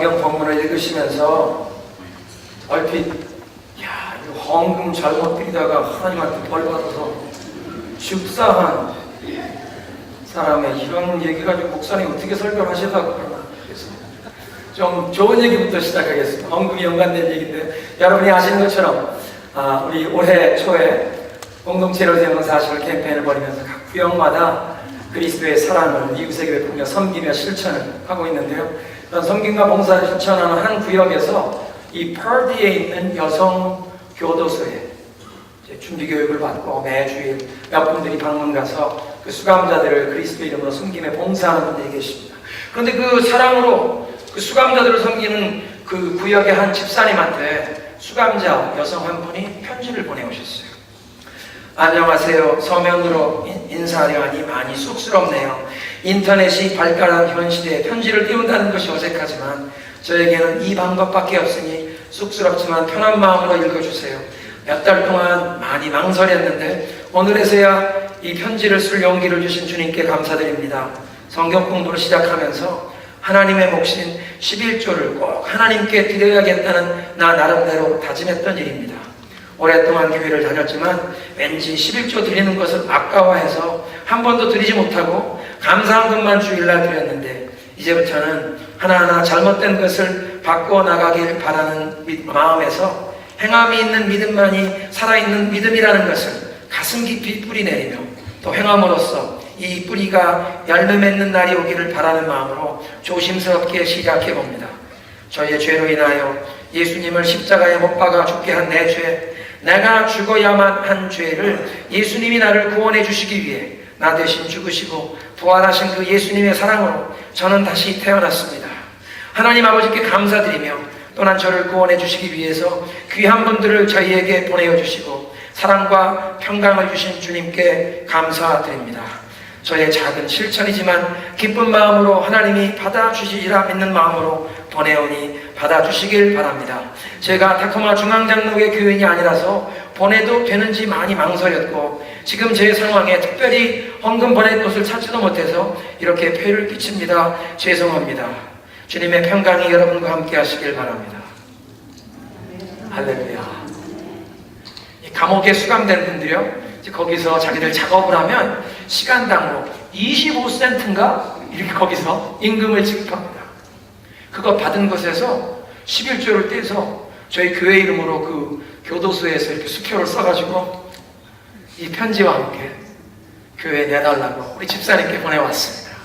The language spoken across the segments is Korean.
성경 본문을 읽으시면서 얼핏 야, 이거 헌금 잘못 드리다가 하나님한테 벌 받아서 축사한 사람의 이런 얘기 가지고 목사님 어떻게 설교하시려고 그러나. 그래서 좀 좋은 얘기부터 시작하겠습니다. 헌금이 연관된 얘기인데, 여러분이 아시는 것처럼 우리 올해 초에 공동체로 세우는 사실을 캠페인을 벌이면서 각 구역마다 그리스도의 사랑을 이웃에게 베풀며 섬기며 실천을 하고 있는데요. 그런 섬김과 봉사를 실천하는 한 구역에서 이 퍼디에 있는 여성 교도소에 준비 교육을 받고 매주일 몇 분들이 방문 가서 그 수감자들을 그리스도 이름으로 섬김에 봉사하는 분들이 계십니다. 그런데 그 사랑으로 그 수감자들을 섬기는 그 구역의 한 집사님한테 수감자 여성 한 분이 편지를 보내오셨어요. 안녕하세요. 서면으로 인사하려니 많이 쑥스럽네요. 인터넷이 발달한 현 시대에 편지를 띄운다는 것이 어색하지만 저에게는 이 방법밖에 없으니 쑥스럽지만 편한 마음으로 읽어주세요. 몇 달 동안 많이 망설였는데 오늘에서야 이 편지를 쓸 용기를 주신 주님께 감사드립니다. 성경 공부를 시작하면서 하나님의 몫인 11조를 꼭 하나님께 드려야겠다는 나 나름대로 다짐했던 일입니다. 오랫동안 교회를 다녔지만 왠지 11조 드리는 것을 아까워해서 한 번도 드리지 못하고 감사한 것만 주일날 드렸는데 이제부터는 하나하나 잘못된 것을 바꿔 나가길 바라는 마음에서 행함이 있는 믿음만이 살아있는 믿음이라는 것을 가슴 깊이 뿌리내리며 또 행함으로써 이 뿌리가 열매 맺는 날이 오기를 바라는 마음으로 조심스럽게 시작해봅니다. 저희의 죄로 인하여 예수님을 십자가에 못 박아 죽게 한 내 죄, 내가 죽어야만 한 죄를 예수님이 나를 구원해 주시기 위해 나 대신 죽으시고 부활하신 그 예수님의 사랑으로 저는 다시 태어났습니다. 하나님 아버지께 감사드리며 또한 저를 구원해 주시기 위해서 귀한 분들을 저희에게 보내어 주시고 사랑과 평강을 주신 주님께 감사드립니다. 저의 작은 실천이지만 기쁜 마음으로 하나님이 받아주시리라 믿는 마음으로 보내오니 받아주시길 바랍니다. 제가 타코마 중앙장로회 교인이 아니라서 보내도 되는지 많이 망설였고 지금 제 상황에 특별히 헌금 보낼 곳을 찾지도 못해서 이렇게 폐를 끼칩니다. 죄송합니다. 주님의 평강이 여러분과 함께 하시길 바랍니다. 할렐루야. 이 감옥에 수감된 분들이요, 거기서 자기들 작업을 하면 시간당으로 25센트인가? 이렇게 거기서 임금을 지급합니다. 그거 받은 것에서 11조를 떼서 저희 교회 이름으로 그 교도소에서 이렇게 수표를 써가지고 이 편지와 함께 교회에 내달라고 우리 집사님께 보내왔습니다.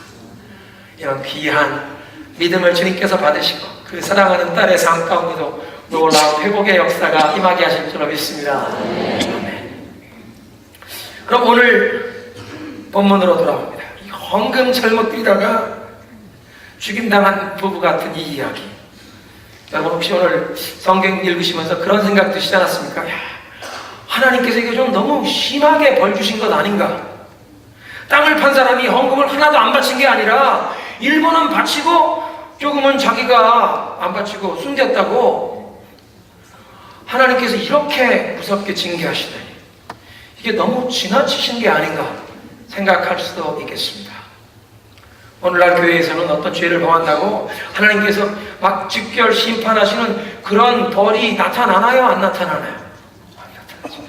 이런 귀한 믿음을 주님께서 받으시고 그 사랑하는 딸의 삶 가운데도 놀라운 회복의 역사가 임하게 하실 줄로 믿습니다. 아멘. 그럼 오늘 본문으로 돌아옵니다. 이 헌금 잘못 드리다가 죽임당한 부부 같은 이 이야기. 여러분 혹시 오늘 성경 읽으시면서 그런 생각 드시지 않았습니까? 야, 하나님께서 이거 좀 너무 심하게 벌 주신 것 아닌가? 땅을 판 사람이 헌금을 하나도 안 바친 게 아니라 일부는 바치고 조금은 자기가 안 바치고 숨겼다고 하나님께서 이렇게 무섭게 징계하시다니 이게 너무 지나치신 게 아닌가 생각할 수도 있겠습니다. 오늘날 교회에서는 어떤 죄를 범한다고 하나님께서 막 직결 심판하시는 그런 벌이 나타나나요? 안 나타나나요? 안 나타나죠.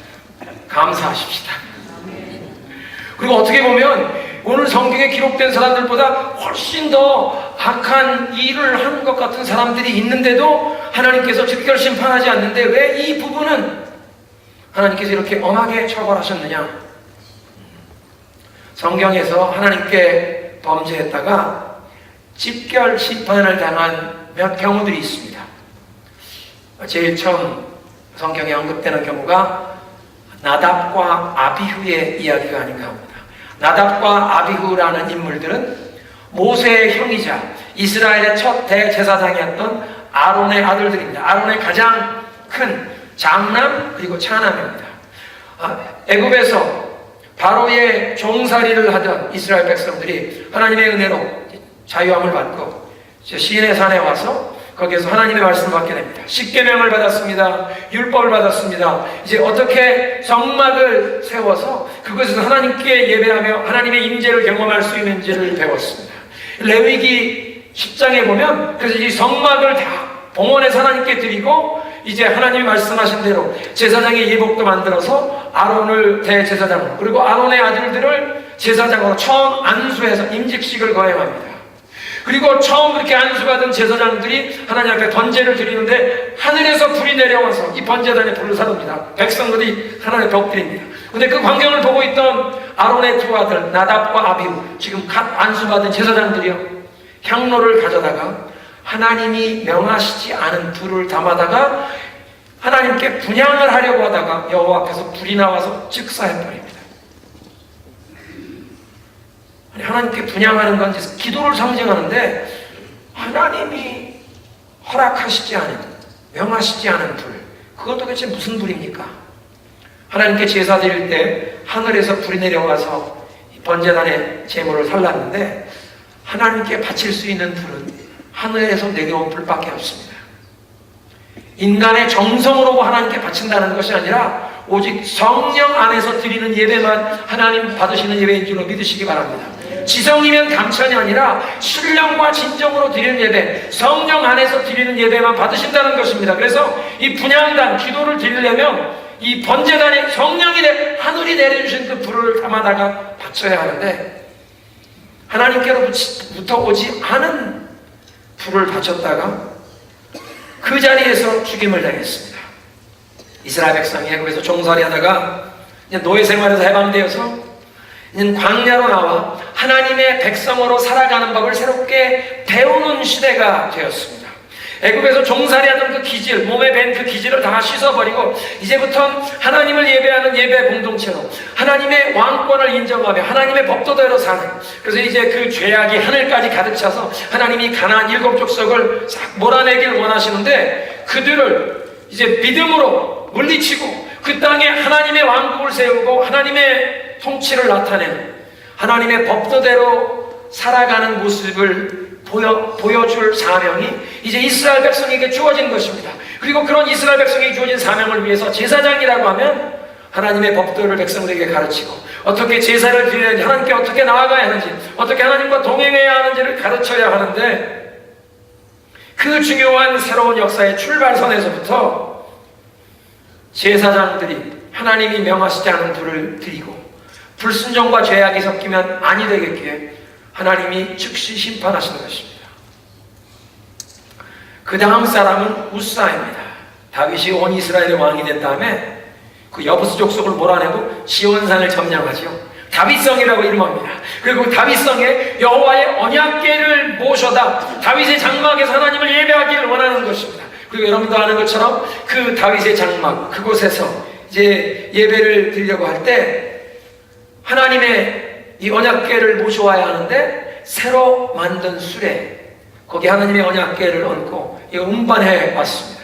감사하십시다. 그리고 어떻게 보면 오늘 성경에 기록된 사람들보다 훨씬 더 악한 일을 하는 것 같은 사람들이 있는데도 하나님께서 직결 심판하지 않는데 왜 이 부분은 하나님께서 이렇게 엄하게 처벌하셨느냐? 성경에서 하나님께 범죄했다가 직결 심판을 당한 몇 경우들이 있습니다. 제일 처음 성경에 언급되는 경우가 나답과 아비후의 이야기가 아닌가 합니다. 나답과 아비후라는 인물들은 모세의 형이자 이스라엘의 첫 대제사장이었던 아론의 아들들입니다. 아론의 가장 큰 장남 그리고 차남입니다. 애굽에서 바로의 종살이를 하던 이스라엘 백성들이 하나님의 은혜로 자유함을 받고 시인의 산에 와서 거기에서 하나님의 말씀을 받게 됩니다. 십계명을 받았습니다. 율법을 받았습니다. 이제 어떻게 성막을 세워서 그것에서 하나님께 예배하며 하나님의 임재를 경험할 수 있는지를 배웠습니다. 레위기 10장에 보면 그래서 이 성막을 다 봉헌해서 하나님께 드리고 이제 하나님이 말씀하신 대로 제사장의 예복도 만들어서 아론을 대제사장 그리고 아론의 아들들을 제사장으로 처음 안수해서 임직식을 거행합니다. 그리고 처음 그렇게 안수받은 제사장들이 하나님 앞에 번제를 드리는데 하늘에서 불이 내려와서 이 번제단에 불을 사릅니다. 백성들이 하나님 앞에 엎드립니다. 근데 그 광경을 보고 있던 아론의 두 아들 나답과 아비후 지금 갓 안수받은 제사장들이요 향로를 가져다가 하나님이 명하시지 않은 불을 담아다가 하나님께 분향을 하려고 하다가 여호와 앞에서 불이 나와서 즉사해버립니다. 하나님께 분향하는 건 기도를 상징하는데 하나님이 허락하시지 않은 명하시지 않은 불 그건 도대체 무슨 불입니까? 하나님께 제사 드릴 때 하늘에서 불이 내려와서 번제단의 제물을 살랐는데 하나님께 바칠 수 있는 불은 하늘에서 내려온 불밖에 없습니다. 인간의 정성으로 하나님께 바친다는 것이 아니라 오직 성령 안에서 드리는 예배만 하나님 받으시는 예배인 줄로 믿으시기 바랍니다. 지성이면 감천이 아니라 신령과 진정으로 드리는 예배, 성령 안에서 드리는 예배만 받으신다는 것입니다. 그래서 이 분향단, 기도를 드리려면 이 번제단에 성령이 하늘이 내려주신 그 불을 담아다가 바쳐야 하는데 하나님께로부터 오지 않은 불을 바쳤다가 그 자리에서 죽임을 당했습니다. 이스라엘 백성이 애굽에서 종살이 하다가 노예 생활에서 해방되어서 광야로 나와 하나님의 백성으로 살아가는 법을 새롭게 배우는 시대가 되었습니다. 애굽에서 종살이하던 그 기질, 몸에 밴 그 기질을 다 씻어버리고 이제부터 하나님을 예배하는 예배 공동체로 하나님의 왕권을 인정하며 하나님의 법도대로 사는, 그래서 이제 그 죄악이 하늘까지 가득 차서 하나님이 가나안 7족속을 싹 몰아내길 원하시는데 그들을 이제 믿음으로 물리치고 그 땅에 하나님의 왕국을 세우고 하나님의 통치를 나타내는 하나님의 법도대로 살아가는 모습을 보여줄 사명이 이제 이스라엘 백성에게 주어진 것입니다. 그리고 그런 이스라엘 백성에게 주어진 사명을 위해서 제사장이라고 하면 하나님의 법도를 백성들에게 가르치고 어떻게 제사를 드리는지, 하나님께 어떻게 나아가야 하는지, 어떻게 하나님과 동행해야 하는지를 가르쳐야 하는데 그 중요한 새로운 역사의 출발선에서부터 제사장들이 하나님이 명하시지 않은 불을 드리고 불순종과 죄악이 섞이면 아니 되겠기에 하나님이 즉시 심판하시는 것입니다. 그 다음 사람은 우사입니다. 다윗이 온 이스라엘의 왕이 된 다음에 그 여부스 족속을 몰아내고 시온산을 점령하죠. 다윗성이라고 이름합니다. 그리고 다윗성에 여호와의 언약궤를 모셔다 다윗의 장막에서 하나님을 예배하기를 원하는 것입니다. 그리고 여러분도 아는 것처럼 그 다윗의 장막 그곳에서 이제 예배를 드리려고 할 때 하나님의 이 언약궤를 모셔와야 하는데 새로 만든 수레 거기 하나님의 언약궤를 얹고 이거 운반해 왔습니다.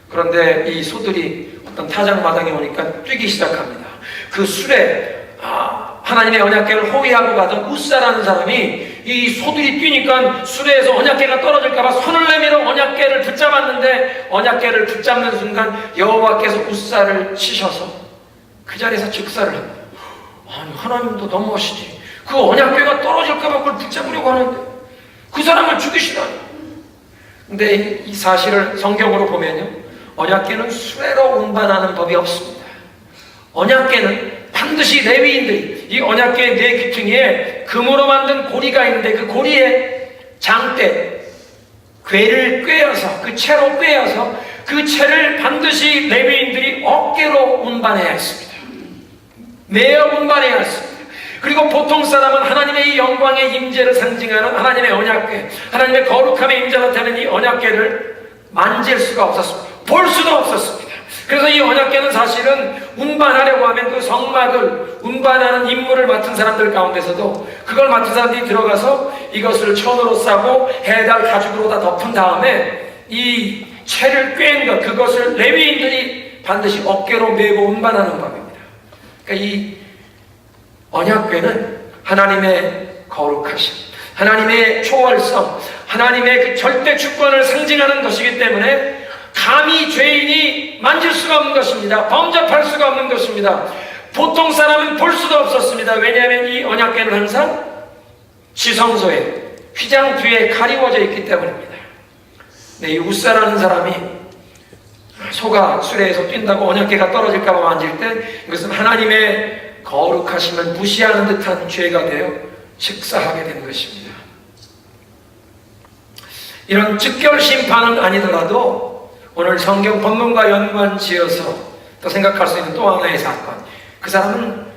그런데 이 소들이 어떤 타작마당에 오니까 뛰기 시작합니다. 그 수레 하나님의 언약궤를 호위하고 가던 우사라는 사람이 이 소들이 뛰니까 수레에서 언약궤가 떨어질까봐 손을 내밀어 언약궤를 붙잡았는데 언약궤를 붙잡는 순간 여호와께서 우사를 치셔서 그 자리에서 즉사를 합니다. 아니 하나님도 너무하시지. 그 언약궤가 떨어질까봐 그걸 붙잡으려고 하는데 그 사람을 죽이시다니. 근데 이 사실을 성경으로 보면요 언약궤는 수레로 운반하는 법이 없습니다. 언약궤는 반드시 레위인들이 이 언약궤의 네 귀퉁이에 금으로 만든 고리가 있는데 그 고리에 장대 궤를 꿰어서 그 채로 꿰어서 그 채를 반드시 레위인들이 어깨로 운반해야 했습니다. 매어 운반해야 했습니다. 그리고 보통 사람은 하나님의 이 영광의 임재를 상징하는 하나님의 언약궤, 하나님의 거룩함의 임재를 나타내는 이 언약궤를 만질 수가 없었습니다. 볼 수도 없었습니다. 그래서 이 언약궤는 사실은 운반하려고 하면 그 성막을 운반하는 임무를 맡은 사람들 가운데서도 그걸 맡은 사람들이 들어가서 이것을 천으로 싸고 해달 가죽으로 다 덮은 다음에 이 채를 꿰은 것 그것을 레위인들이 반드시 어깨로 메고 운반하는 법입니다. 그러니까 이 언약궤는 하나님의 거룩하심, 하나님의 초월성, 하나님의 그 절대 주권을 상징하는 것이기 때문에 감히 죄인이 만질 수가 없는 것입니다. 범접할 수가 없는 것입니다. 보통 사람은 볼 수도 없었습니다. 왜냐하면 이 언약궤는 항상 지성소에 휘장 뒤에 가리워져 있기 때문입니다. 네, 이 우사라는 사람이 소가 수레에서 뛴다고 언약궤가 떨어질까 봐 만질 때 이것은 하나님의 거룩하심을 무시하는 듯한 죄가 되어 즉사하게 된 것입니다. 이런 즉결 심판은 아니더라도 오늘 성경 본문과 연관 지어서 또 생각할 수 있는 또 하나의 사건, 그 사람은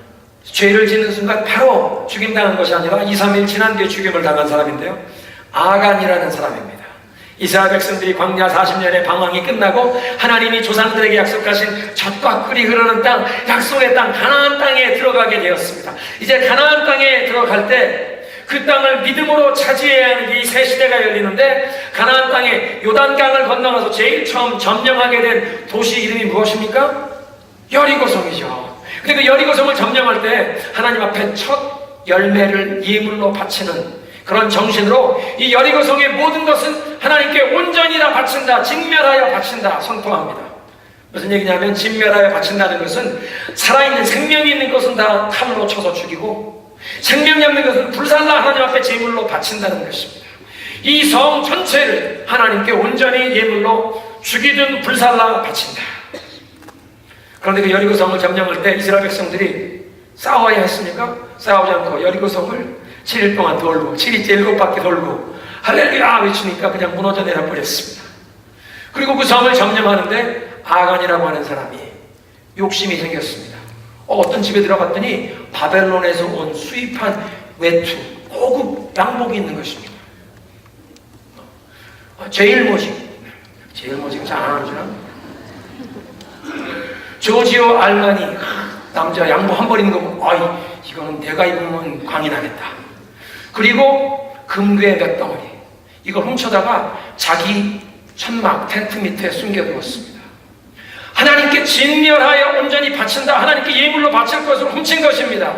죄를 짓는 순간 바로 죽임당한 것이 아니라 2, 3일 지난 뒤에 죽임을 당한 사람인데요, 아간이라는 사람입니다. 이스라엘 백성들이 광야 40년의 방황이 끝나고 하나님이 조상들에게 약속하신 젖과 꿀이 흐르는 땅, 약속의 땅 가나안 땅에 들어가게 되었습니다. 이제 가나안 땅에 들어갈 때 그 땅을 믿음으로 차지해야 하는 이 새 시대가 열리는데, 가나안 땅에 요단강을 건너가서 제일 처음 점령하게 된 도시 이름이 무엇입니까? 여리고성이죠. 근데 그 여리고성을 점령할 때 하나님 앞에 첫 열매를 예물로 바치는 그런 정신으로 이 여리고성의 모든 것은 하나님께 온전히 다 바친다, 진멸하여 바친다 선포합니다. 무슨 얘기냐면, 진멸하여 바친다는 것은 살아있는 생명이 있는 것은 다 칼로 쳐서 죽이고, 생명이 없는 것은 불살라 하나님 앞에 제물로 바친다는 것입니다. 이 성 전체를 하나님께 온전히 예물로 죽이든 불살라 바친다. 그런데 그 여리고성을 점령할 때 이스라엘 백성들이 싸워야 했습니까? 싸우지 않고 여리고성을 7일 동안 돌고 7일째 7바퀴 돌고 할렐루야 외치니까 그냥 무너져 내려버렸습니다. 그리고 그 성을 점령하는데 아간이라고 하는 사람이 욕심이 생겼습니다. 어떤 집에 들어갔더니 바벨론에서 온 수입한 외투, 고급 양복이 있는 것입니다. 제일 모직 잘 안 하는 줄 아나? 조지오 알란이 남자 양복 한 벌 입는 거 보고, 아이, 이거는 내가 입으면 광이 나겠다. 그리고 금괴 몇 덩어리, 이걸 훔쳐다가 자기 천막 텐트 밑에 숨겨두었습니다. 하나님께 진멸하여 온전히 바친다, 하나님께 예물로 바칠 것을 훔친 것입니다.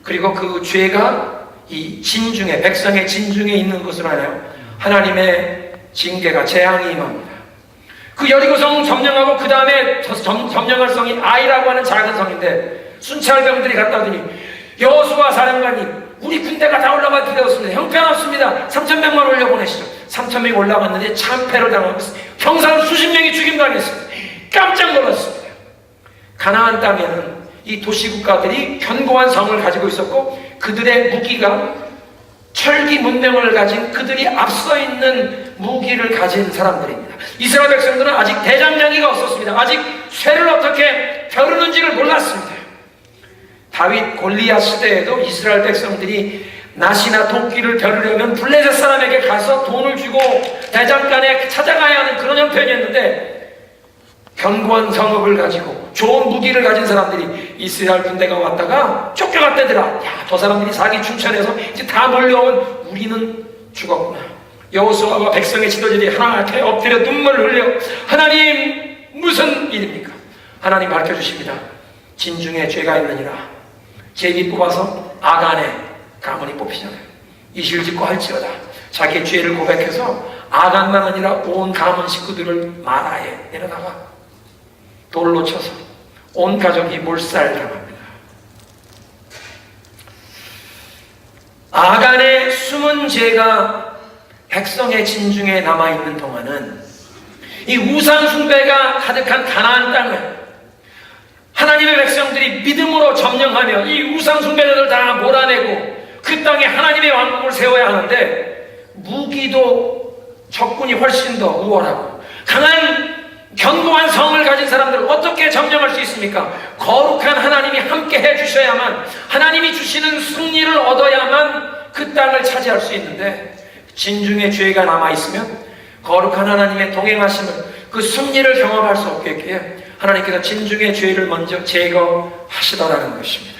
그리고 그 죄가 이 진중에, 백성의 진중에 있는 것으로 하나요, 하나님의 징계가, 재앙이 임합니다. 그 여리고성 점령하고 그 다음에 점령할 성이 아이라고 하는 작은 성인데, 순찰병들이 갔다 오더니 여호수아 사령관님, 우리 군대가 다 올라가게 되었습니다. 형편없습니다. 3,100만 올려보내시죠. 3,000명이 올라갔는데 참패를 당하고 형사를 수십 명이 죽임당했습니다. 깜짝 놀랐습니다. 가나안 땅에는 이 도시국가들이 견고한 성을 가지고 있었고, 그들의 무기가 철기 문명을 가진, 그들이 앞서 있는 무기를 가진 사람들입니다. 이스라엘 백성들은 아직 대장장이가 없었습니다. 아직 쇠를 어떻게 벼르는지를 몰랐습니다. 다윗 골리앗 시대에도 이스라엘 백성들이 낫이나 도끼를 벼르려면 블레셋 사람에게 가서 돈을 주고 대장간에 찾아가야 하는 그런 형편이었는데, 견고한 성읍을 가지고 좋은 무기를 가진 사람들이 이스라엘 군대가 왔다가 쫓겨갔다더라. 야, 저 사람들이 사기 춘천해서 이제 다 몰려온, 우리는 죽었구나. 여호수아와 백성의 지도자들이 하나님 앞에 엎드려 눈물을 흘려, 하나님 무슨 일입니까? 하나님 밝혀주십니다. 진중에 죄가 있느니라. 제비 뽑아서 아간의 가문이 뽑히잖아요. 이실직고 할지어다. 자기의 죄를 고백해서 아간만 아니라 온 가문 식구들을 마라에 내려다가 돌로 쳐서 온 가족이 몰살당합니다. 아간의 숨은 죄가 백성의 진중에 남아있는 동안은 이 우상 숭배가 가득한 가나안 땅을 하나님의 백성들이 믿음으로 점령하며 이 우상 숭배자들 다 몰아내고 그 땅에 하나님의 왕국을 세워야 하는데, 무기도 적군이 훨씬 더 우월하고 강한 견고한 성을 가진 사람들을 어떻게 점령할 수 있습니까? 거룩한 하나님이 함께 해주셔야만, 하나님이 주시는 승리를 얻어야만 그 땅을 차지할 수 있는데, 진중에 죄가 남아있으면 거룩한 하나님의 동행하심을, 그 승리를 경험할 수 없겠기에 하나님께서 진중의 죄를 먼저 제거하시더라는 것입니다.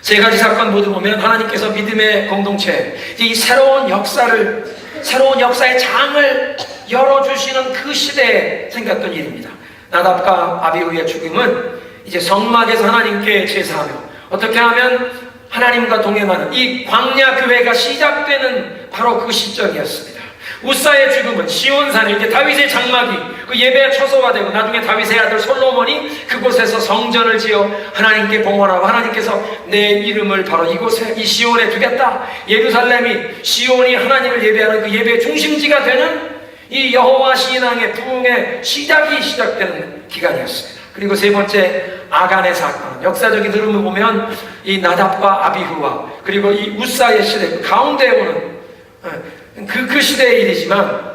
세 가지 사건 모두 보면 하나님께서 믿음의 공동체, 이 새로운 역사의 장을 열어주시는 그 시대에 생겼던 일입니다. 나답과 아비후의 죽음은 이제 성막에서 하나님께 제사하며 어떻게 하면 하나님과 동행하는 이 광야 교회가 시작되는 바로 그 시점이었습니다. 우사의 죽음은 시온산에 이제 다윗의 장막이 그 예배의 처소가 되고 나중에 다윗의 아들 솔로몬이 그곳에서 성전을 지어 하나님께 봉헌하고 하나님께서 내 이름을 바로 이곳에 이 시온에 두겠다. 예루살렘이 시온이 하나님을 예배하는 그 예배의 중심지가 되는 이 여호와 신앙의 부흥의 시작이 시작되는 기간이었습니다. 그리고 세 번째 아간의 사건, 역사적인 흐름을 보면 이 나답과 아비후와 그리고 이 우사의 시대 그 가운데 오는 그 시대의 일이지만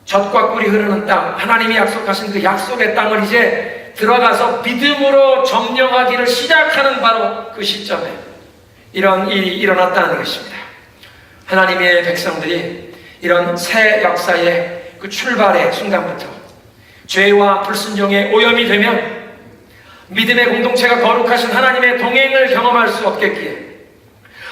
젖과 꿀이 흐르는 땅, 하나님이 약속하신 그 약속의 땅을 이제 들어가서 믿음으로 점령하기를 시작하는 바로 그 시점에 이런 일이 일어났다는 것입니다. 하나님의 백성들이 이런 새 역사의 그 출발의 순간부터 죄와 불순종에 오염이 되면 믿음의 공동체가 거룩하신 하나님의 동행을 경험할 수 없겠기에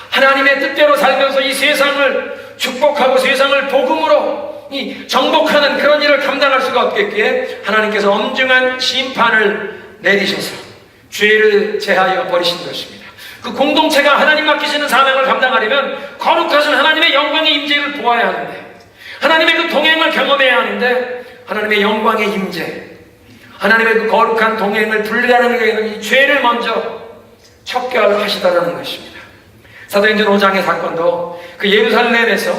하나님의 뜻대로 살면서 이 세상을 축복하고 세상을 복음으로 정복하는 그런 일을 감당할 수가 없겠기에 하나님께서 엄중한 심판을 내리셔서 죄를 제하여 버리신 것입니다. 그 공동체가 하나님 맡기시는 사명을 감당하려면 거룩하신 하나님의 영광의 임재를 보아야 하는데 하나님의 그 동행을 경험해야 하는데 하나님의 영광의 임재, 하나님의 그 거룩한 동행을 분리하는 경우에는 이 죄를 먼저 척결하시다라는 것입니다. 사도행전 5장의 사건도 그 예루살렘에서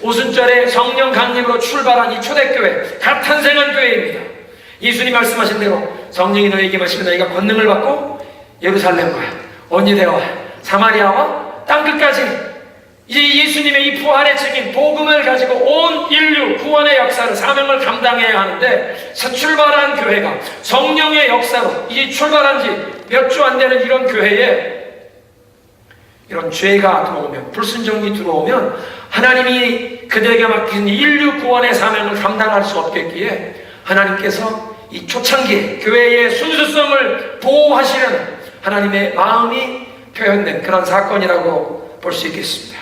오순절에 성령 강림으로 출발한 이 초대교회, 갓 탄생한 교회입니다. 예수님 말씀하신 대로 성령이 너에게 임하시면 너희가 권능을 받고 예루살렘과 온유대와 사마리아와 땅끝까지 이제 예수님의 이 부활의 책임, 복음을 가지고 온 인류 구원의 역사를, 사명을 감당해야 하는데 새 출발한 교회가 성령의 역사로 이제 출발한 지 몇 주 안 되는 이런 교회에 이런 죄가 들어오면, 불순종이 들어오면 하나님이 그들에게 맡긴 인류 구원의 사명을 감당할 수 없겠기에 하나님께서 이 초창기 교회의 순수성을 보호하시려는 하나님의 마음이 표현된 그런 사건이라고 볼 수 있겠습니다.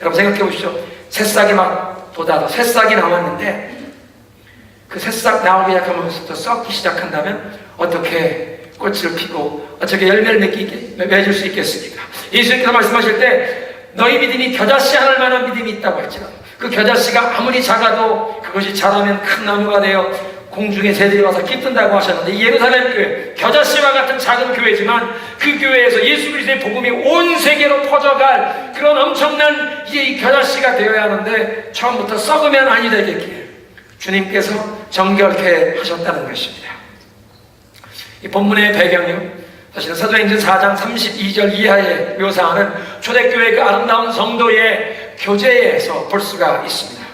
여러분 생각해 보십시오. 새싹이 막 돋아서 새싹이 나왔는데 그 새싹 나오기 시작하면서부터 썩기 시작한다면 어떻게 꽃을 피고 어떻게 열매를 맺을 수 있겠습니까? 예수님께서 말씀하실 때 너희 믿음이 겨자씨 하늘 만한 믿음이 있다고 했지만 그 겨자씨가 아무리 작아도 그것이 자라면 큰 나무가 되어 공중에 새들이 와서 깃든다고 하셨는데 예루살렘 교회, 겨자씨와 같은 작은 교회지만 그 교회에서 예수 그리스도의 복음이 온 세계로 퍼져갈 그런 엄청난 이 겨자씨가 되어야 하는데 처음부터 썩으면 아니 되겠기에 주님께서 정결케 하셨다는 것입니다. 이 본문의 배경은 사실은 사도행전 4장 32절 이하에 묘사하는 초대교회 그 아름다운 성도의 교제에서 볼 수가 있습니다.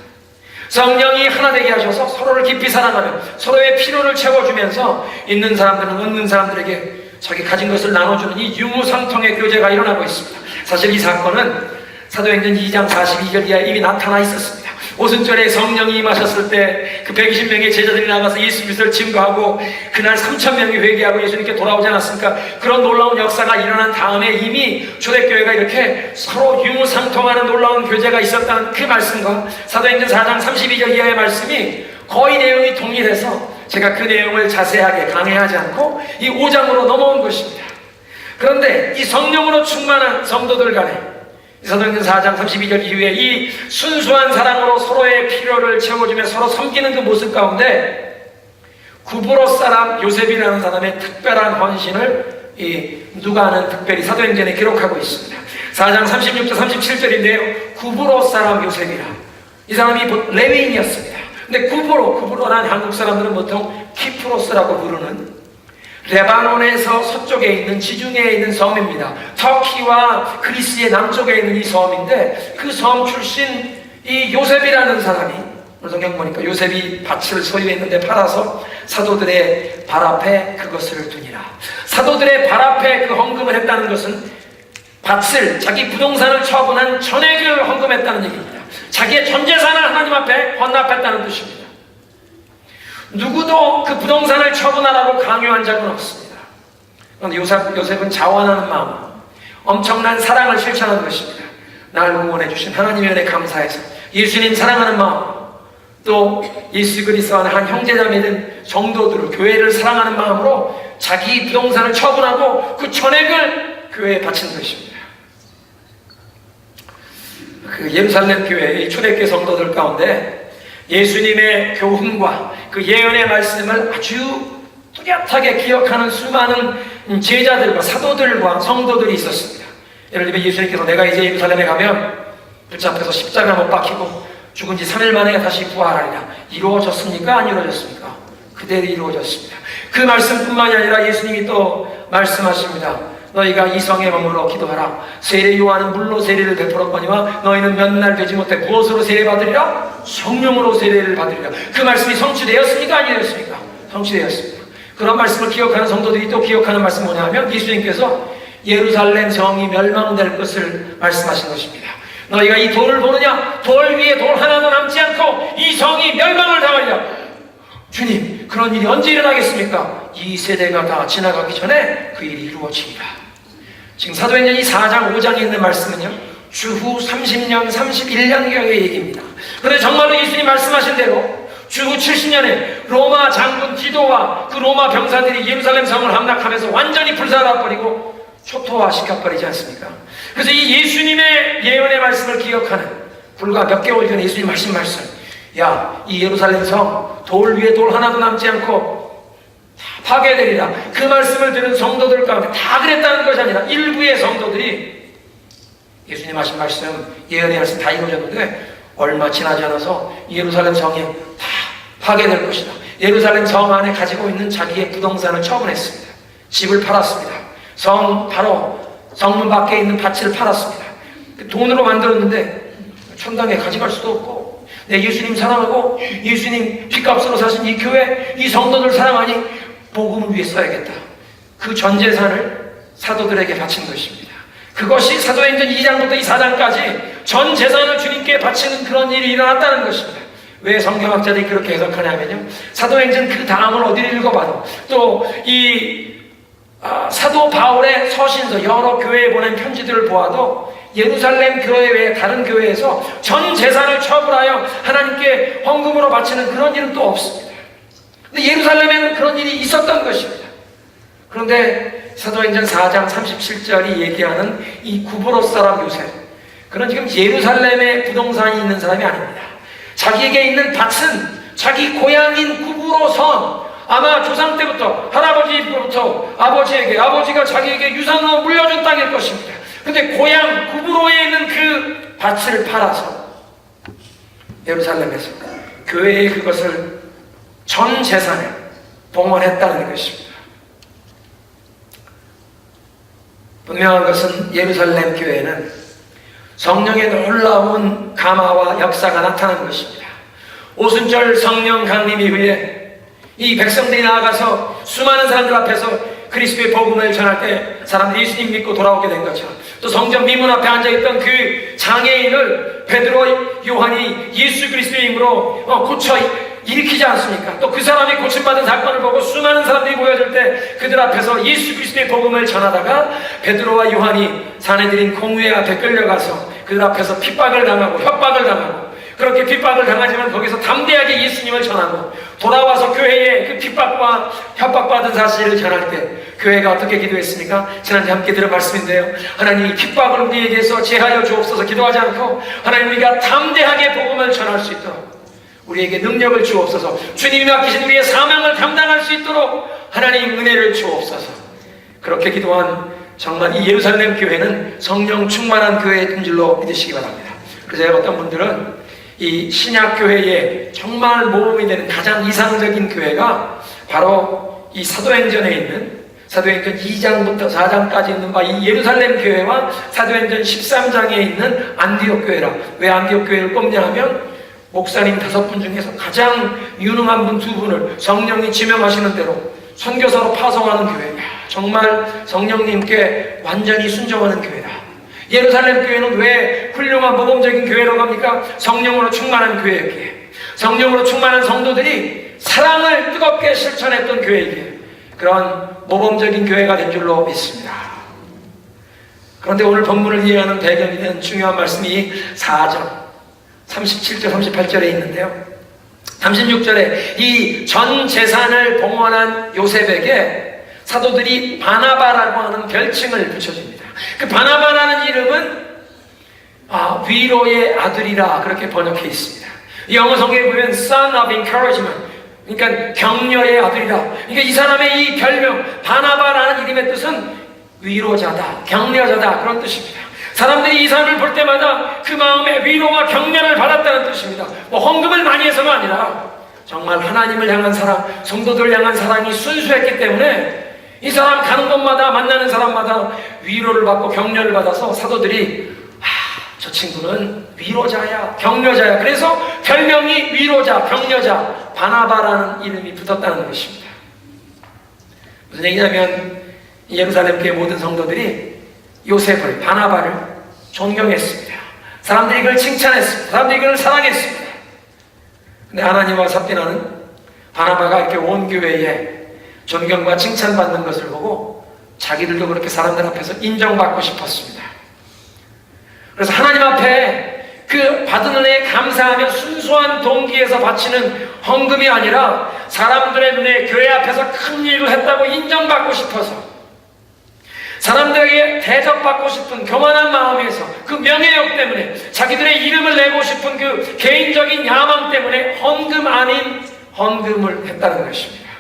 성령이 하나 되게 하셔서 서로를 깊이 사랑하며 서로의 필요를 채워주면서 있는 사람들은 없는 사람들에게 자기 가진 것을 나눠주는 이 유무상통의 교제가 일어나고 있습니다. 사실 이 사건은 사도행전 2장 42절 이하에 이미 나타나 있었습니다. 오순절에 성령이 임하셨을 때 그 120명의 제자들이 나가서 예수 그리스도를 증거하고 그날 3,000명이 회개하고 예수님께 돌아오지 않았습니까? 그런 놀라운 역사가 일어난 다음에 이미 초대교회가 이렇게 서로 유무상통하는 놀라운 교제가 있었다는 그 말씀과 사도행전 4장 32절 이하의 말씀이 거의 내용이 동일해서 제가 그 내용을 자세하게 강의하지 않고 이 5장으로 넘어온 것입니다. 그런데 이 성령으로 충만한 성도들 간에 사도행전 4장 32절 이후에 이 순수한 사랑으로 서로의 필요를 채워주며 서로 섬기는 그 모습 가운데 구브로 사람 요셉이라는 사람의 특별한 헌신을 누가는 특별히 사도행전에 기록하고 있습니다. 4장 36절 37절인데요 구브로 사람 요셉이라 이 사람이 레위인이었습니다. 근데 구브로라는 한국 사람들은 보통 키프로스라고 부르는 레바논에서 서쪽에 있는 지중해에 있는 섬입니다. 터키와 그리스의 남쪽에 있는 이 섬인데 그 섬 출신 이 요셉이라는 사람이 오늘 성경 보니까 요셉이 밭을 소유했는데 팔아서 사도들의 발 앞에 그것을 두니라. 사도들의 발 앞에 그 헌금을 했다는 것은 밭을 자기 부동산을 처분한 전액을 헌금했다는 얘기입니다. 자기의 전 재산을 하나님 앞에 헌납했다는 뜻입니다. 누구도 그 부동산을 처분하라고 강요한 적은 없습니다. 그런데 요셉은 자원하는 마음, 엄청난 사랑을 실천하는 것입니다. 날 응원해 주신 하나님의 은혜 감사해서 예수님 사랑하는 마음, 또 예수 그리스도 안에 한 형제자매된 성도들을 교회를 사랑하는 마음으로 자기 부동산을 처분하고 그 전액을 교회에 바친 것입니다. 그 예루살렘 교회의 초대교회 성도들 가운데 예수님의 교훈과 그 예언의 말씀을 아주 뚜렷하게 기억하는 수많은 제자들과 사도들과 성도들이 있었습니다. 예를 들면 예수님께서 내가 이제 예루살렘에 가면 붙잡혀서 십자가 못 박히고 죽은 지 3일 만에 다시 부활하리라. 이루어졌습니까? 안 이루어졌습니까? 그대로 이루어졌습니다. 그 말씀뿐만이 아니라 예수님이 또 말씀하십니다. 너희가 이 성에 머물러 기도하라. 세례 요한은 물로 세례를 베풀었거니와 너희는 몇 날 되지 못해 무엇으로 세례받으리라? 성령으로 세례를 받으리라. 그 말씀이 성취되었습니까? 아니었습니까? 성취되었습니다. 그런 말씀을 기억하는 성도들이 또 기억하는 말씀은 뭐냐 하면 예수님께서 예루살렘 성이 멸망될 것을 말씀하신 것입니다. 너희가 이 돌을 보느냐? 돌 위에 돌 하나도 남지 않고 이 성이 멸망을 당하리라. 주님, 그런 일이 언제 일어나겠습니까? 이 세대가 다 지나가기 전에 그 일이 이루어집니다. 지금 사도행전 이 4장 5장에 있는 말씀은요, 주후 30년 31년경의 얘기입니다. 그런데 정말로 예수님 말씀하신 대로 주후 70년에 로마 장군 디도와 그 로마 병사들이 예루살렘 성을 함락하면서 완전히 불살라버리고 초토화시켜버리지 않습니까? 그래서 이 예수님의 예언의 말씀을 기억하는, 불과 몇 개월 전에 예수님 하신 말씀, 야, 이 예루살렘 성 돌 위에 돌 하나도 남지 않고 다 파괴되리라. 그 말씀을 들은 성도들 가운데 다 그랬다는 것이 아니라 일부의 성도들이 예수님 하신 말씀, 예언의 말씀 다 이루어졌는데 얼마 지나지 않아서 예루살렘 성이 다 파괴될 것이다. 예루살렘 성 안에 가지고 있는 자기의 부동산을 처분했습니다. 집을 팔았습니다. 바로 성문 밖에 있는 밭을 팔았습니다. 돈으로 만들었는데 천당에 가져갈 수도 없고, 내 예수님 사랑하고 예수님 핏값으로 사신 이 교회, 이 성도들 사랑하니 복음을 위해 써야겠다. 그 전 재산을 사도들에게 바친 것입니다. 그것이 사도행전 2장부터 이 4장까지 전 재산을 주님께 바치는 그런 일이 일어났다는 것입니다. 왜 성경학자들이 그렇게 해석하냐면요, 사도행전 그 다음을 어디를 읽어봐도 또 사도 바울의 서신서, 여러 교회에 보낸 편지들을 보아도 예루살렘 교회 외에 다른 교회에서 전 재산을 처분하여 하나님께 헌금으로 바치는 그런 일은 또 없습니다. 근데 예루살렘에는 그런 일이 있었던 것입니다. 그런데 사도행전 4장 37절이 얘기하는 이 구브로 사람 요셉, 그런 지금 예루살렘에 부동산이 있는 사람이 아닙니다. 자기에게 있는 밭은 자기 고향인 구브로 성, 아마 조상 때부터 할아버지부터 아버지에게, 아버지가 자기에게 유산으로 물려준 땅일 것입니다. 근데 고향 구브로에 있는 그 밭을 팔아서 예루살렘에서 교회에 그것을 전 재산에 봉헌했다는 것입니다. 분명한 것은 예루살렘 교회는 성령의 놀라운 감화와 역사가 나타난 것입니다. 오순절 성령 강림 이후에 이 백성들이 나아가서 수많은 사람들 앞에서 그리스도의 복음을 전할 때 사람들이 예수님 믿고 돌아오게 된 것처럼, 또 성전 미문 앞에 앉아있던 그 장애인을 베드로, 요한이 예수 그리스도의 이름으로 고쳐 일으키지 않습니까? 또 그 사람이 고침받은 사건을 보고 수많은 사람들이 모여들 때 그들 앞에서 예수 그리스도의 복음을 전하다가 베드로와 요한이 사내들인 공회 앞에 끌려가서 그들 앞에서 핍박을 당하고 협박을 당하고, 그렇게 핍박을 당하지만 거기서 담대하게 예수님을 전하고 돌아와서 교회에 그 핍박과 협박받은 사실을 전할 때 교회가 어떻게 기도했습니까? 지난주에 함께 들은 말씀인데요, 하나님 이 핍박을 우리에게서 제하여 주옵소서 기도하지 않고 하나님 우리가 담대하게 복음을 전할 수 있도록 우리에게 능력을 주옵소서, 주님이 맡기신 우리의 사명을 감당할 수 있도록 하나님 은혜를 주옵소서. 그렇게 기도한 정말 이 예루살렘 교회는 성령 충만한 교회인 줄로 믿으시기 바랍니다. 그래서 어떤 분들은 이 신약교회에 정말 모범이 되는 가장 이상적인 교회가 바로 이 사도행전에 있는, 사도행전 2장부터 4장까지 있는 바 이 예루살렘 교회와 사도행전 13장에 있는 안디옥 교회라. 왜 안디옥 교회를 꼽냐 하면 목사님 5분 중에서 가장 유능한 분 2분을 성령이 지명하시는 대로 선교사로 파송하는 교회다. 정말 성령님께 완전히 순종하는 교회다. 예루살렘 교회는 왜 훌륭한 모범적인 교회라고 합니까? 성령으로 충만한 교회였기에, 성령으로 충만한 성도들이 사랑을 뜨겁게 실천했던 교회이기에 그런 모범적인 교회가 된 줄로 믿습니다. 그런데 오늘 본문을 이해하는 배경이 된 중요한 말씀이 4장 37절 38절에 있는데요, 36절에 이 전 재산을 봉헌한 요셉에게 사도들이 바나바라고 하는 별칭을 붙여줍니다. 그 바나바라는 이름은 위로의 아들이라 그렇게 번역해 있습니다. 영어 성경에 보면 son of encouragement, 그러니까 격려의 아들이라. 그러니까 이 사람의 이 별명 바나바라는 이름의 뜻은 위로자다, 격려자다, 그런 뜻입니다. 사람들이 이 사람을 볼 때마다 그 마음에 위로와 격려를 받았다는 뜻입니다. 헌금을 많이 해서가 아니라 정말 하나님을 향한 사랑, 성도들을 향한 사랑이 순수했기 때문에 이 사람 가는 곳마다 만나는 사람마다 위로를 받고 격려를 받아서 사도들이 저 친구는 위로자야, 격려자야. 그래서 별명이 위로자, 격려자, 바나바라는 이름이 붙었다는 것입니다. 무슨 얘기냐면 예루살렘 교회 모든 성도들이 요셉을, 바나바를 존경했습니다. 사람들이 그를 칭찬했습니다. 사람들이 그를 사랑했습니다. 근데 아나니와 삽비나는 바나바가 이렇게 온 교회에 존경과 칭찬받는 것을 보고 자기들도 그렇게 사람들 앞에서 인정받고 싶었습니다. 그래서 하나님 앞에 그 받은 은혜에 감사하며 순수한 동기에서 바치는 헌금이 아니라 사람들의 눈에 교회 앞에서 큰 일을 했다고 인정받고 싶어서 사람들에게 대접받고 싶은 교만한 마음에서 그 명예욕 때문에 자기들의 이름을 내고 싶은 그 개인적인 야망 때문에 헌금 아닌 헌금을 했다는 것입니다.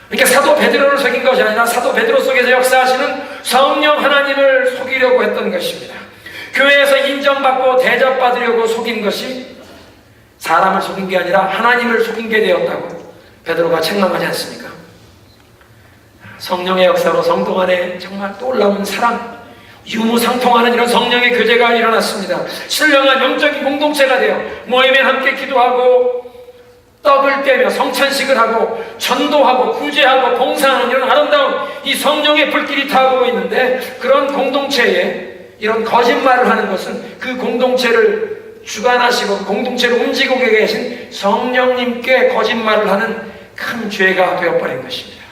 그러니까 사도 베드로를 속인 것이 아니라 사도 베드로 속에서 역사하시는 성령 하나님을 속이려고 했던 것입니다. 교회에서 인정받고 대접받으려고 속인 것이 사람을 속인 게 아니라 하나님을 속인 게 되었다고 베드로가 책망하지 않습니까? 성령의 역사로 성도 안에 정말 놀라운 사랑, 유무상통하는 이런 성령의 교제가 일어났습니다. 신령한 영적인 공동체가 되어 모임에 함께 기도하고 떡을 떼며 성찬식을 하고 전도하고 구제하고 봉사하는 이런 아름다운 이 성령의 불길이 타오르고 있는데, 그런 공동체에 이런 거짓말을 하는 것은 그 공동체를 주관하시고 공동체를 움직이고 계신 성령님께 거짓말을 하는 큰 죄가 되어버린 것입니다.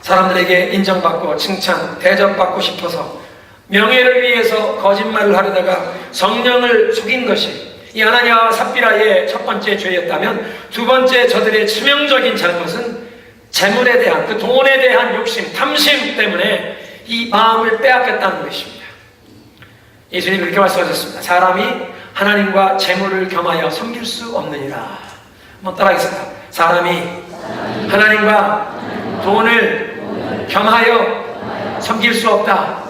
사람들에게 인정받고 칭찬, 대접받고 싶어서 명예를 위해서 거짓말을 하려다가 성령을 속인 것이 이 아나니아와 삽비라의 첫 번째 죄였다면, 두 번째 저들의 치명적인 잘못은 재물에 대한, 그 돈에 대한 욕심, 탐심 때문에 이 마음을 빼앗겼다는 것입니다. 예수님이 그렇게 말씀하셨습니다. 사람이 하나님과 재물을 겸하여 섬길 수 없느니라. 한번 따라하겠습니다. 사람이 하나님과 돈을 겸하여 섬길 수 없다.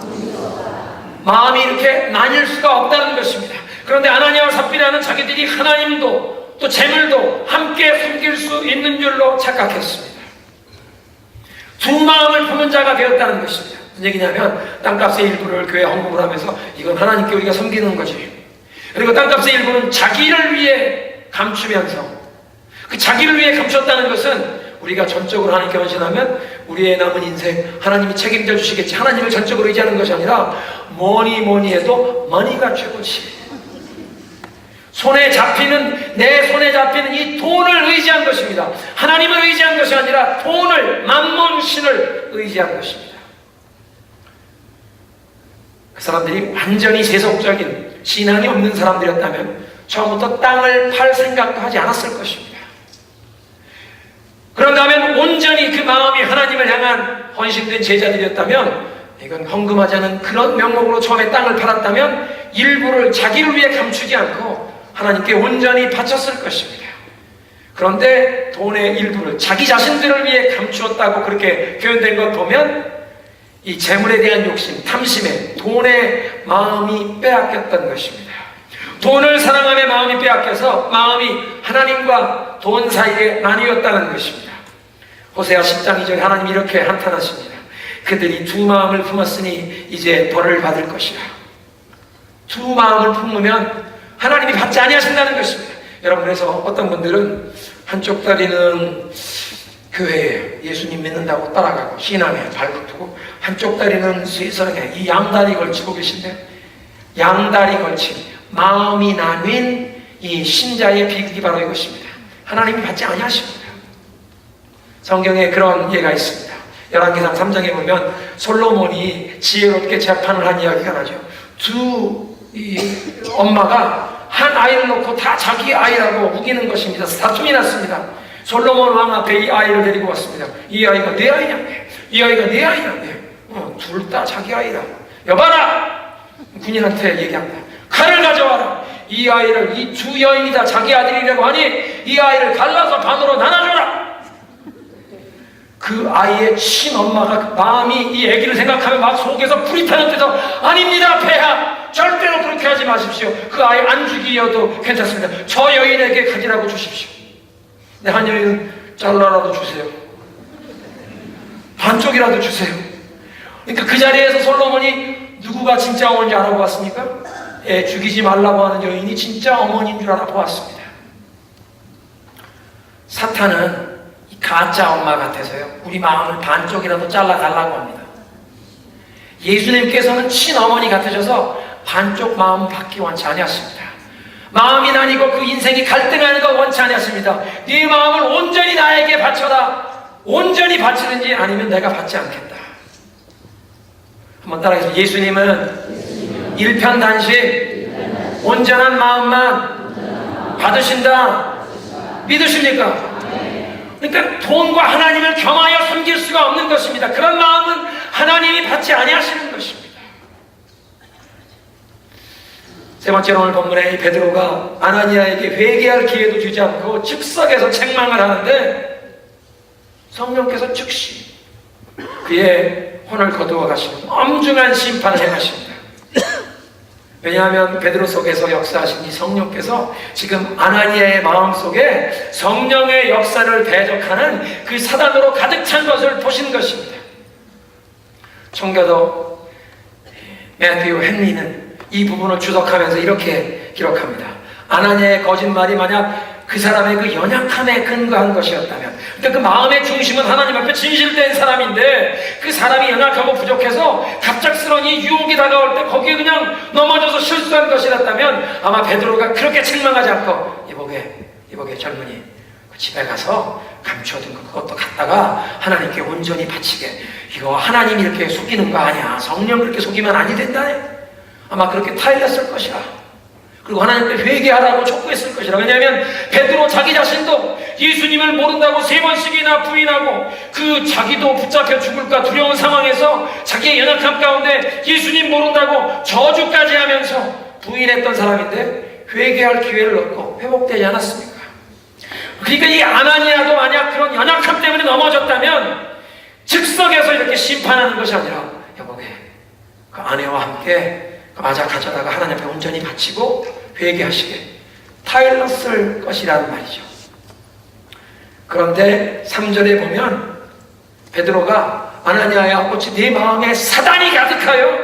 마음이 이렇게 나뉠 수가 없다는 것입니다. 그런데 아나니아와 삽비라는 자기들이 하나님도 또 재물도 함께 섬길 수 있는 줄로 착각했습니다. 두 마음을 품은 자가 되었다는 것입니다. 무슨 얘기냐면 땅값의 일부를 교회에 헌금을 하면서 이건 하나님께 우리가 섬기는 거지. 그리고 땅값의 일부는 자기를 위해 감추면서, 그 자기를 위해 감췄다는 것은 우리가 전적으로 하나님께 헌신하면 우리의 남은 인생 하나님이 책임져 주시겠지, 하나님을 전적으로 의지하는 것이 아니라 뭐니 해도 머니가 최고지. 내 손에 잡히는 이 돈을 의지한 것입니다. 하나님을 의지한 것이 아니라 돈을, 만몬신을 의지한 것입니다. 그 사람들이 완전히 세속적인 신앙이 없는 사람들이었다면 처음부터 땅을 팔 생각도 하지 않았을 것입니다. 그런가 하면 온전히 그 마음이 하나님을 향한 헌신된 제자들이었다면, 이건 헌금하자는 그런 명목으로 처음에 땅을 팔았다면 일부를 자기를 위해 감추지 않고 하나님께 온전히 바쳤을 것입니다. 그런데 돈의 일부를 자기 자신들을 위해 감추었다고 그렇게 표현된 것 보면 이 재물에 대한 욕심, 탐심에 돈의 마음이 빼앗겼던 것입니다. 돈을 사랑함의 마음이 빼앗겨서 마음이 하나님과 돈 사이에 나뉘었다는 것입니다. 호세아 10장 2절에 하나님이 이렇게 한탄하십니다. 그들이 두 마음을 품었으니 이제 벌을 받을 것이라. 두 마음을 품으면 하나님이 받지 아니하신다는 것입니다. 여러분, 그래서 어떤 분들은 한쪽 다리는 교회에 예수님 믿는다고 따라가고 신앙에 발붙고, 한쪽 다리는 세상에 이 양다리 걸치고 계신데, 양다리 걸친 마음이 나뉜 이 신자의 비극이 바로 이것입니다. 하나님이 받지 아니하십니다. 성경에 그런 예가 있습니다. 열왕기상 3장에 보면 솔로몬이 지혜롭게 재판을 한 이야기가 나죠. 엄마가 한 아이를 놓고 다 자기 아이라고 우기는 것입니다. 다툼이 났습니다. 솔로몬 왕 앞에 이 아이를 데리고 왔습니다. 이 아이가 내 아이냐? 이 아이가 내 아이냐? 둘 다 자기 아이라. 여봐라! 군인한테 얘기합니다. 칼을 가져와라. 이 아이를, 이 두 여인이 다 자기 아들이라고 하니 이 아이를 갈라서 반으로 나눠줘라. 그 아이의 친엄마가 마음이 이 아기를 생각하면 막 속에서 불이 타는 데서 아닙니다 폐하, 절대로 그렇게 하지 마십시오. 그 아이 안 죽이어도 괜찮습니다. 저 여인에게 가지라고 주십시오. 네, 한 여인은 잘라라도 주세요. 반쪽이라도 주세요. 그러니까 그 자리에서 솔로몬이 누구가 진짜 어머니인지 알아보았습니까? 애 죽이지 말라고 하는 여인이 진짜 어머니인 줄 알아보았습니다. 사탄은 이 가짜 엄마 같아서요, 우리 마음을 반쪽이라도 잘라달라고 합니다. 예수님께서는 친어머니 같으셔서 반쪽 마음 받기 원치 아니었습니다. 마음이 나뉘고 그 인생이 갈등하는 거 원치 아니었습니다. 네 마음을 온전히 나에게 바쳐라. 온전히 바치든지 아니면 내가 받지 않겠다. 한번 따라해서, 예수님은 일편단심 온전한 마음만 받으신다. 믿으십니까? 그러니까 돈과 하나님을 겸하여 섬길 수가 없는 것입니다. 그런 마음은 하나님이 받지 아니하시는 것입니다. 세 번째로 오늘 본문에 베드로가 아나니아에게 회개할 기회도 주지 않고 즉석에서 책망을 하는데 성령께서 즉시 그의 혼을 거두어 가시는 엄중한 심판을 행하십니다. 왜냐하면 베드로 속에서 역사하신 이 성령께서 지금 아나니아의 마음속에 성령의 역사를 대적하는 그 사단으로 가득 찬 것을 보신 것입니다. 청교도 매튜 헨리는 이 부분을 주석하면서 이렇게 기록합니다. 아나니아의 거짓말이 만약 그 사람의 그 연약함에 근거한 것이었다면, 그러니까 그 마음의 중심은 하나님 앞에 진실된 사람인데 그 사람이 연약하고 부족해서 갑작스러운 이 유혹이 다가올 때 거기에 그냥 넘어져서 실수한 것이었다면 아마 베드로가 그렇게 책망하지 않고 이보게 젊은이, 그 집에 가서 감춰둔 그것도 갖다가 하나님께 온전히 바치게, 이거 하나님이 이렇게 속이는 거 아니야, 성령 그렇게 속이면 아니 된다네, 아마 그렇게 타일렀을 것이야. 그리고 하나님께 회개하라고 촉구했을 것이라. 왜냐하면 베드로 자기 자신도 예수님을 모른다고 3번씩이나 부인하고 그 자기도 붙잡혀 죽을까 두려운 상황에서 자기의 연약함 가운데 예수님 모른다고 저주까지 하면서 부인했던 사람인데 회개할 기회를 얻고 회복되지 않았습니까? 그러니까 이 아나니아도 만약 그런 연약함 때문에 넘어졌다면 즉석에서 이렇게 심판하는 것이 아니라 여보게 그 아내와 함께 맞아 가져다가 하나님 앞에 온전히 바치고 회개하시게 타일렀을 것이라는 말이죠. 그런데 3절에 보면 베드로가 아나니아야, 어찌 네 마음에 사단이 가득하여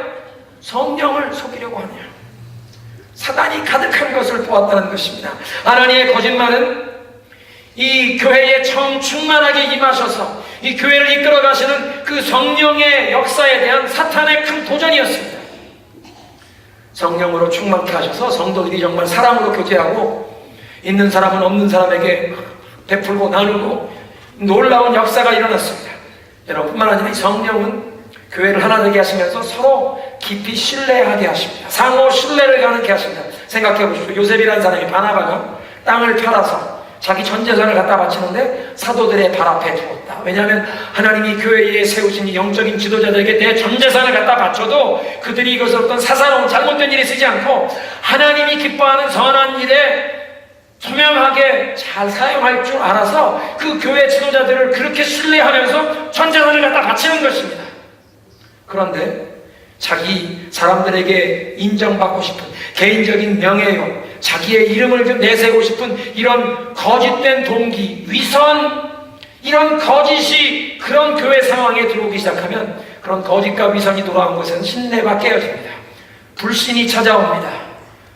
성령을 속이려고 하냐. 사단이 가득한 것을 보았다는 것입니다. 아나니아의 거짓말은 이 교회에 처음 충만하게 임하셔서 이 교회를 이끌어 가시는 그 성령의 역사에 대한 사탄의 큰 도전이었습니다. 성령으로 충만케 하셔서 성도들이 정말 사랑으로 교제하고 있는 사람은 없는 사람에게 베풀고 나누고 놀라운 역사가 일어났습니다. 여러분뿐만 아니라 성령은 교회를 하나 되게 하시면서 서로 깊이 신뢰하게 하십니다. 상호 신뢰를 가능케 하십니다. 생각해 보십시오. 요셉이라는 사람이 바나바가 땅을 팔아서 자기 전 재산을 갖다 바치는데 사도들의 발 앞에 두었다. 왜냐하면 하나님이 교회에 세우신 영적인 지도자들에게 내 전 재산을 갖다 바쳐도 그들이 이것을 어떤 사사로운 잘못된 일에 쓰지 않고 하나님이 기뻐하는 선한 일에 투명하게 잘 사용할 줄 알아서 그 교회 지도자들을 그렇게 신뢰하면서 전 재산을 갖다 바치는 것입니다. 그런데 자기 사람들에게 인정받고 싶은 개인적인 명예욕, 자기의 이름을 좀 내세우고 싶은 이런 거짓된 동기, 위선, 이런 거짓이 그런 교회 상황에 들어오기 시작하면 그런 거짓과 위선이 돌아온 것은 신뢰가 깨어집니다. 불신이 찾아옵니다.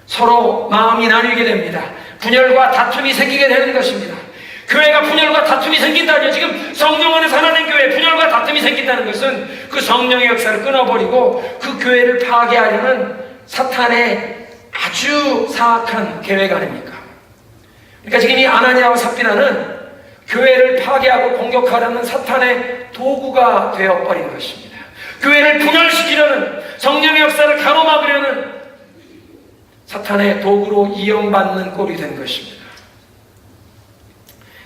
서로 마음이 나뉘게 됩니다. 분열과 다툼이 생기게 되는 것입니다. 교회가 분열과 다툼이 생긴다면, 지금 성령 안에서 하나 된 교회에 분열과 다툼이 생긴다는 것은 그 성령의 역사를 끊어버리고 그 교회를 파괴하려는 사탄의 아주 사악한 계획 아닙니까? 그러니까 지금 이 아나니아와 삽비라는 교회를 파괴하고 공격하려는 사탄의 도구가 되어버린 것입니다. 교회를 분열시키려는, 성령의 역사를 가로막으려는 사탄의 도구로 이용받는 꼴이 된 것입니다.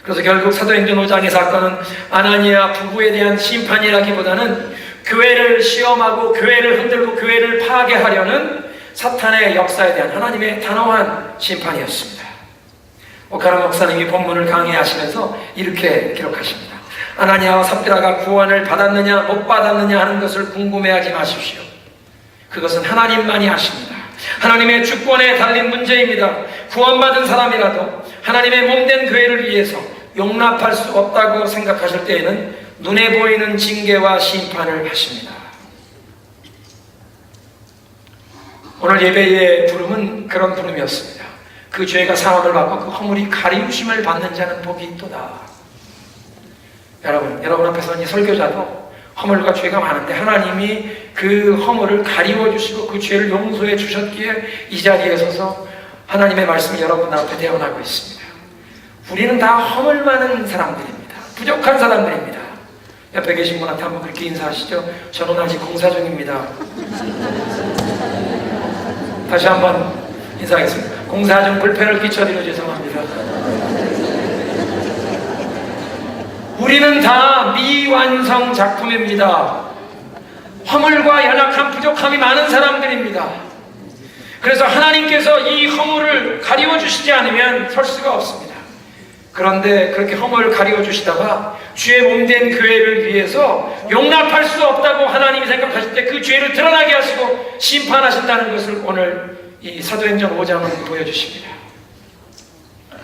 그래서 결국 사도행전 5장의 사건은 아나니아 부부에 대한 심판이라기보다는 교회를 시험하고 교회를 흔들고 교회를 파괴하려는 사탄의 역사에 대한 하나님의 단호한 심판이었습니다. 오카라 목사님이 본문을 강의하시면서 이렇게 기록하십니다. 아나니아와 삽비라가 구원을 받았느냐 못 받았느냐 하는 것을 궁금해하지 마십시오. 그것은 하나님만이 아십니다. 하나님의 주권에 달린 문제입니다. 구원받은 사람이라도 하나님의 몸된 교회를 위해서 용납할 수 없다고 생각하실 때에는 눈에 보이는 징계와 심판을 하십니다. 오늘 예배의 부름은 그런 부름이었습니다. 그 죄가 사함을 받고 그 허물이 가리우심을 받는 자는 복이 있도다. 여러분 앞에서 이 설교자도 허물과 죄가 많은데 하나님이 그 허물을 가리워 주시고 그 죄를 용서해 주셨기에 이 자리에 서서 하나님의 말씀이 여러분 앞에 대언하고 있습니다. 우리는 다 허물 많은 사람들입니다. 부족한 사람들입니다. 옆에 계신 분한테 한번 그렇게 인사하시죠. 저는 아직 공사 중입니다. 다시 한번 인사하겠습니다. 공사 중 불편을 끼쳐드려 죄송합니다. 우리는 다 미완성 작품입니다. 허물과 연약한 부족함이 많은 사람들입니다. 그래서 하나님께서 이 허물을 가리워 주시지 않으면 설 수가 없습니다. 그런데 그렇게 허물을 가리워 주시다가 주의 몸된 교회를 위해서 용납할 수 없다고 하나님이 생각하실 때 그 죄를 드러나게 하시고 심판하신다는 것을 오늘 이 사도행전 5장은 보여주십니다.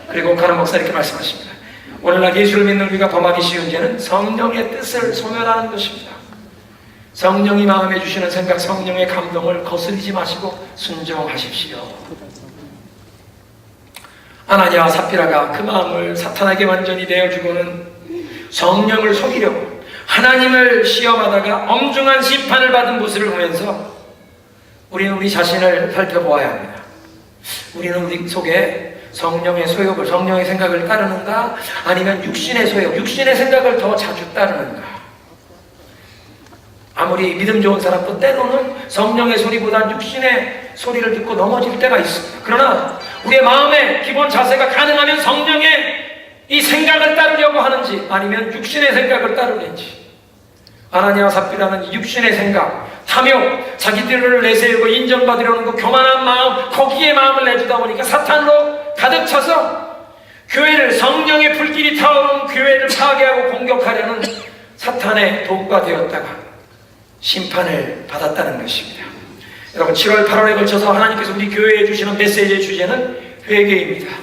그리고 가는 목사 이렇게 말씀하십니다. 오늘날 예수를 믿는 우리가 범하기 쉬운 죄는 성령의 뜻을 소멸하는 것입니다. 성령이 마음에 주시는 생각, 성령의 감동을 거스르지 마시고 순종하십시오. 아나니아와 삽비라가 그 마음을 사탄에게 완전히 내어주고는 성령을 속이려고 하나님을 시험하다가 엄중한 심판을 받은 모습을 보면서 우리는 우리 자신을 살펴보아야 합니다. 우리는 우리 속에 성령의 소욕을, 성령의 생각을 따르는가? 아니면 육신의 소욕, 육신의 생각을 더 자주 따르는가? 아무리 믿음 좋은 사람도 때로는 성령의 소리보다 육신의 소리를 듣고 넘어질 때가 있습니다. 그러나 우리의 마음의 기본 자세가 가능하면 성령의 이 생각을 따르려고 하는지 아니면 육신의 생각을 따르는지. 아나니아와 삽비라는 육신의 생각, 탐욕, 자기들을 내세우고 인정받으려는 그 교만한 마음, 거기에 마음을 내주다 보니까 사탄으로 가득 차서 교회를, 성령의 불길이 타오르는 교회를 파괴하고 공격하려는 사탄의 도구가 되었다가 심판을 받았다는 것입니다. 여러분 7월 8월에 걸쳐서 하나님께서 우리 교회에 주시는 메시지의 주제는 회개입니다.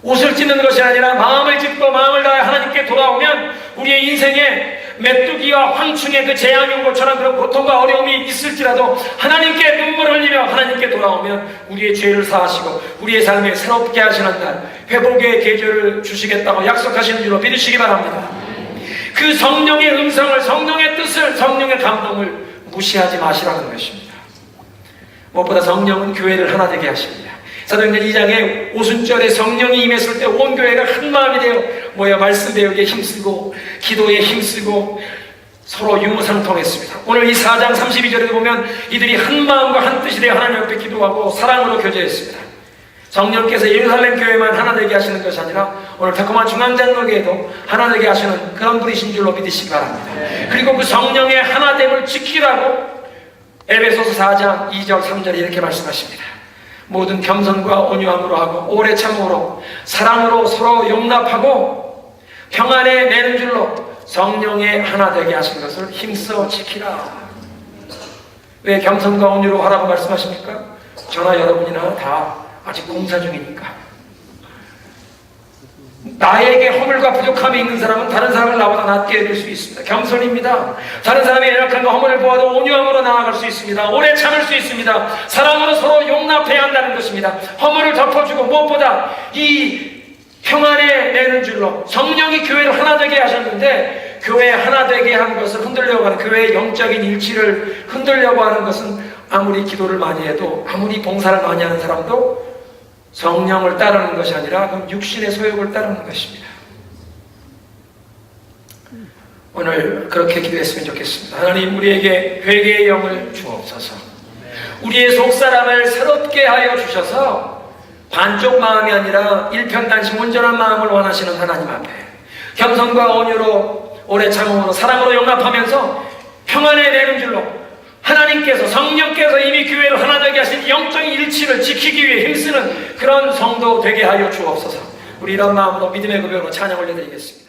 옷을 찢는 것이 아니라 마음을 찢고 마음을 다해 하나님께 돌아오면 우리의 인생에 메뚜기와 황충의 그 재앙이 온 것처럼 그런 고통과 어려움이 있을지라도 하나님께 눈물을 흘리며 하나님께 돌아오면 우리의 죄를 사하시고 우리의 삶에 새롭게 하시는 날 회복의 계절을 주시겠다고 약속하시는 줄로 믿으시기 바랍니다. 그 성령의 음성을, 성령의 뜻을, 성령의 감동을 무시하지 마시라는 것입니다. 무엇보다 성령은 교회를 하나 되게 하십니다. 사도행전 2장에 오순절에 성령이 임했을 때 온 교회가 한 마음이 되어 모여 말씀 배우기에 힘쓰고 기도에 힘쓰고 서로 유무상통했습니다. 오늘 이 4장 32절에 보면 이들이 한 마음과 한 뜻이 되어 하나님 앞에 기도하고 사랑으로 교제했습니다. 성령께서 예루살렘 교회만 하나 되게 하시는 것이 아니라 오늘 달콤한 중앙장로교회도 하나 되게 하시는 그런 분이신 줄로 믿으시기 바랍니다. 그리고 그 성령의 하나됨을 지키라고 에베소서 4장 2절 3절에 이렇게 말씀하십니다. 모든 겸손과 온유함으로 하고 오래 참음으로 사랑으로 서로 용납하고 평안에 매는 줄로 성령의 하나 되게 하신 것을 힘써 지키라. 왜 겸손과 온유로 하라고 말씀하십니까? 저나 여러분이나 다 아직 공사 중이니까. 나에게 허물과 부족함이 있는 사람은 다른 사람을 나보다 낮게 여길 수 있습니다. 겸손입니다. 다른 사람의 연약함과 허물을 보아도 온유함으로 나아갈 수 있습니다. 오래 참을 수 있습니다. 사랑으로 서로 용납해야 한다는 것입니다. 허물을 덮어주고 무엇보다 이 평안에 내는 줄로 성령이 교회를 하나 되게 하셨는데 교회 하나 되게 한 것을 흔들려고 하는, 교회의 영적인 일치를 흔들려고 하는 것은 아무리 기도를 많이 해도 아무리 봉사를 많이 하는 사람도 성령을 따르는 것이 아니라 그럼 육신의 소욕을 따르는 것입니다. 오늘 그렇게 기도했으면 좋겠습니다. 하나님, 우리에게 회개의 영을 주옵소서. 우리의 속사람을 새롭게 하여 주셔서 반쪽 마음이 아니라 일편단심 온전한 마음을 원하시는 하나님 앞에 겸손과 온유로 오래 참음으로 사랑으로 용납하면서 평안에 내는 줄로 하나님께서 성령께서 이미 교회를 하나 되게 하신 영적인 일치를 지키기 위해 힘쓰는 그런 성도 되게 하여 주옵소서. 우리 이런 마음으로 믿음의 고백으로 찬양 올려드리겠습니다.